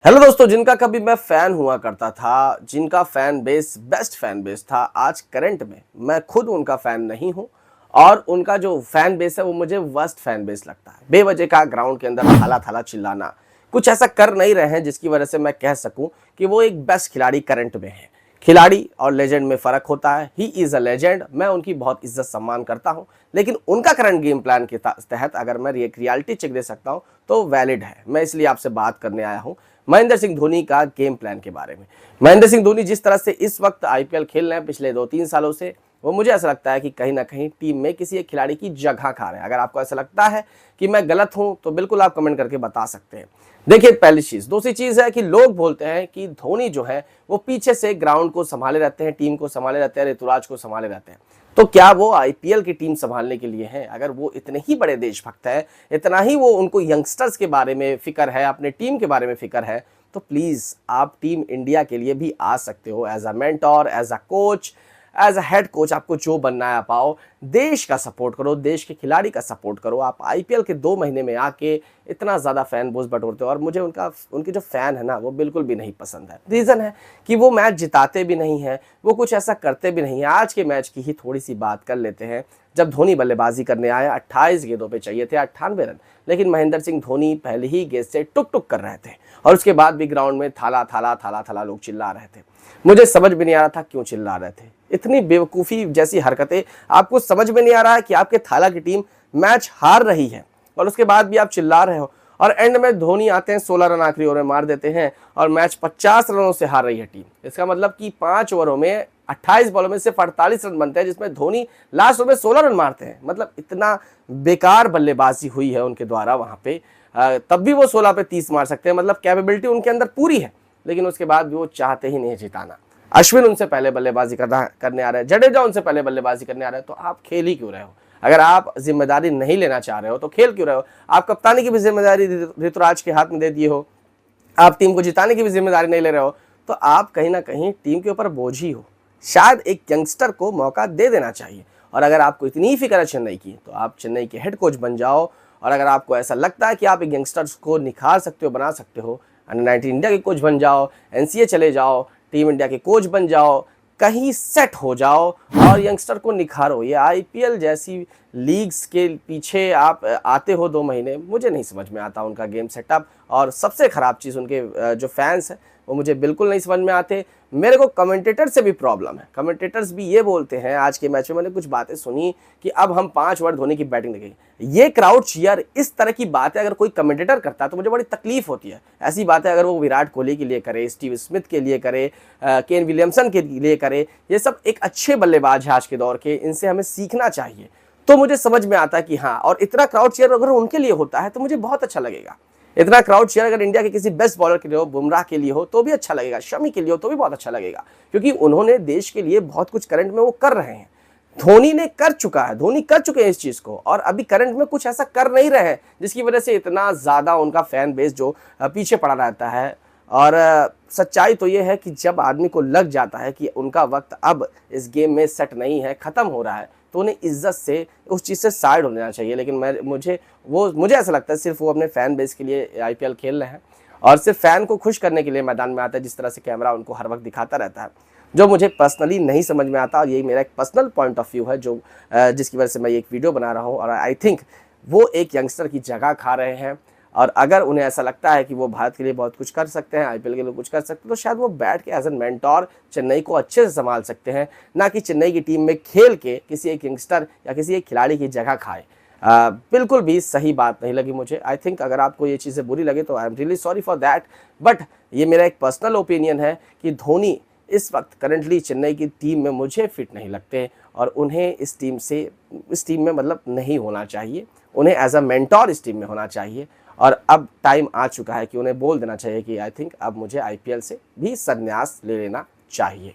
Hello दोस्तों, जिनका कभी मैं फैन हुआ करता था, जिनका fan base best fan base था, आज करंट में मैं खुद उनका फैन नहीं हूं और उनका जो फैन बेस है वो मुझे वर्स्ट फैन बेस लगता है। बेवजह का ग्राउंड के अंदर थाला थाला चिल्लाना, कुछ ऐसा कर नहीं रहे हैं जिसकी वजह से मैं कह सकूं कि वो एक बेस्ट खिलाड़ी करंट में है। खिलाड़ी और लेजेंड में फर्क होता है। ही इज अ लेजेंड, मैं उनकी बहुत इज्जत सम्मान करता हूं, लेकिन उनका करंट गेम प्लान के तहत अगर मैं एक रियलिटी चेक दे सकता हूं तो वैलिड है। मैं इसलिए आपसे बात करने आया हूं महेंद्र सिंह धोनी का गेम प्लान के बारे में। महेंद्र सिंह धोनी जिस तरह से इस वक्त आईपीएल खेल रहे हैं पिछले 2-3 सालों से, वो मुझे ऐसा लगता है कि कहीं ना कहीं टीम में किसी एक खिलाड़ी की जगह खा रहे हैं। अगर आपको ऐसा लगता है कि मैं गलत हूं तो बिल्कुल आप कमेंट करके बता सकते हैं। देखिए, पहली चीज। दूसरी चीज है कि लोग बोलते हैं कि धोनी जो है वो पीछे से ग्राउंड को संभाले रहते हैं, टीम को संभाले रहते हैं, ऋतुराज को संभाले रहते हैं। तो क्या वो आईपीएल की टीम संभालने के लिए हैं? अगर वो इतने ही बड़े देशभक्त है, इतना ही वो उनको यंगस्टर्स के बारे में फिक्र है, अपने टीम के बारे में फिक्र है, तो प्लीज आप टीम इंडिया के लिए भी आ सकते हो as a mentor, as a coach, as a head coach. आपको जो बनना है आप आओ, देश का सपोर्ट करो, देश के खिलाड़ी का सपोर्ट करो। आप आईपीएल के 2 महीने में आके इतना ज्यादा फैन बोझ बटोरते हो और मुझे उनके जो फैन है ना वो बिल्कुल भी नहीं पसंद है। रीजन है कि वो मैच जिताते भी नहीं है, वो कुछ ऐसा करते भी नहीं है। आज के मैच की ही थोड़ी सी बात कर लेते हैं। जब धोनी बल्लेबाजी करने आया, 28 गेंदों पे चाहिए थे 98 रन, लेकिन महेंद्र सिंह धोनी पहले ही गेंद से टुक टुक कर रहे थे और उसके बाद भी ग्राउंड में थाला थाला थाला थाला लोग चिल्ला रहे थे। मुझे समझ में नहीं आ रहा था क्यों चिल्ला रहे थे। इतनी बेवकूफ़ी जैसी हरकतें, आपको समझ में नहीं आ रहा है कि आपके थाला की टीम मैच हार रही है और उसके बाद भी आप चिल्ला रहे हो, और एंड में धोनी आते हैं, 16 रन आखिरी ओवर में मार देते हैं और मैच 50 रनों से हार रही है टीम। इसका मतलब कि 5 ओवरों में 28 बॉलों में सिर्फ 48 रन बनते हैं, जिसमें धोनी लास्ट ओवर में 16 रन मारते हैं। मतलब इतना बेकार बल्लेबाजी हुई है उनके द्वारा वहां पे। तब भी वो 16 पे 30 मार सकते हैं, मतलब कैपेबिलिटी उनके अंदर पूरी है, लेकिन उसके बाद भी वो चाहते ही नहीं जिताना। अश्विन उनसे पहले बल्लेबाजी करने आ रहे हैं, जडेजा उनसे पहले बल्लेबाजी करने आ रहे हैं, तो आप खेल ही क्यों रहे हो? अगर आप जिम्मेदारी नहीं लेना चाह रहे हो तो खेल क्यों रहे हो? आप कप्तानी की भी जिम्मेदारी ऋतुराज के हाथ में दे दिए हो, आप टीम को जिताने की भी जिम्मेदारी नहीं ले रहे हो, तो आप कहीं ना कहीं टीम के ऊपर बोझ ही हो। शायद एक यंगस्टर को मौका दे देना चाहिए। और अगर आपको इतनी ही फिक्र है चेन्नई की, तो आप चेन्नई के हेड कोच बन जाओ। और अगर आपको ऐसा लगता है कि आप एक यंगस्टर्स को निखार सकते हो, बना सकते हो, अंडर-19 इंडिया के कोच बन जाओ, एनसीए चले जाओ, टीम इंडिया के कोच बन जाओ, कहीं सेट हो जाओ और यंगस्टर को निखारो। ये आईपीएल जैसी लीग्स के पीछे आप आते हो 2 महीने, मुझे नहीं समझ में आता उनका गेम सेटअप। और सबसे ख़राब चीज़, उनके जो फैंस हैं वो मुझे बिल्कुल नहीं समझ में आते। मेरे को कमेंटेटर से भी प्रॉब्लम है। कमेंटेटर्स भी ये बोलते हैं, आज के मैच में मैंने कुछ बातें सुनी कि अब हम 5 ओवर धोनी की बैटिंग देखेंगे। ये क्राउड चीयर, इस तरह की बातें अगर कोई कमेंटेटर करता है तो मुझे बड़ी तकलीफ होती है। ऐसी बातें अगर वो विराट कोहली के लिए करे, स्टीव स्मिथ के लिए करे, केन विलियमसन के लिए करे, ये सब एक अच्छे बल्लेबाज है आज के दौर के, इनसे हमें सीखना चाहिए। तो मुझे समझ में आता है कि हाँ, और इतना क्राउड चीयर अगर उनके लिए होता है तो मुझे बहुत अच्छा लगेगा। इतना क्राउड चीयर अगर इंडिया के किसी बेस्ट बॉलर के लिए हो, बुमराह के लिए हो तो भी अच्छा लगेगा, शमी के लिए हो तो भी बहुत अच्छा लगेगा, क्योंकि उन्होंने देश के लिए बहुत कुछ करंट में वो कर रहे हैं। धोनी ने कर चुका है, धोनी कर चुके हैं इस चीज को, और अभी करंट में कुछ ऐसा कर नहीं रहे हैं जिसकी वजह से इतना ज्यादा उनका फैन बेस जो पीछे पड़ा रहता है। और सच्चाई तो ये है कि जब आदमी को लग जाता है कि उनका वक्त अब इस गेम में सेट नहीं है, खत्म हो रहा है, तो उन्हें इज्जत से उस चीज़ से साइड हो लेना चाहिए। लेकिन मुझे ऐसा लगता है सिर्फ वो अपने फैन बेस के लिए आईपीएल खेल रहे हैं और सिर्फ फैन को खुश करने के लिए मैदान में आता है, जिस तरह से कैमरा उनको हर वक्त दिखाता रहता है, जो मुझे पर्सनली नहीं समझ में आता। और यही मेरा एक पर्सनल पॉइंट ऑफ व्यू है, जो जिसकी वजह से मैं एक वीडियो बना रहा हूँ। और आई थिंक वो एक यंगस्टर की जगह खा रहे हैं, और अगर उन्हें ऐसा लगता है कि वो भारत के लिए बहुत कुछ कर सकते हैं, आईपीएल के लिए कुछ कर सकते हैं, तो शायद वो बैठ के एज एन मेंटोर चेन्नई को अच्छे से संभाल सकते हैं, ना कि चेन्नई की टीम में खेल के किसी एक यंगस्टर या किसी एक खिलाड़ी की जगह खाए। बिल्कुल भी सही बात नहीं लगी मुझे। आई थिंक अगर आपको ये चीज़ें बुरी लगे तो I am really sorry for that, but ये मेरा एक पर्सनल ओपिनियन है कि धोनी इस वक्त करंटली चेन्नई की टीम में मुझे फिट नहीं लगते और उन्हें इस टीम में मतलब नहीं होना चाहिए। उन्हें एज अ मेंटोर इस टीम में होना चाहिए। और अब टाइम आ चुका है कि उन्हें बोल देना चाहिए कि आई थिंक अब मुझे आईपीएल से भी संन्यास ले लेना चाहिए।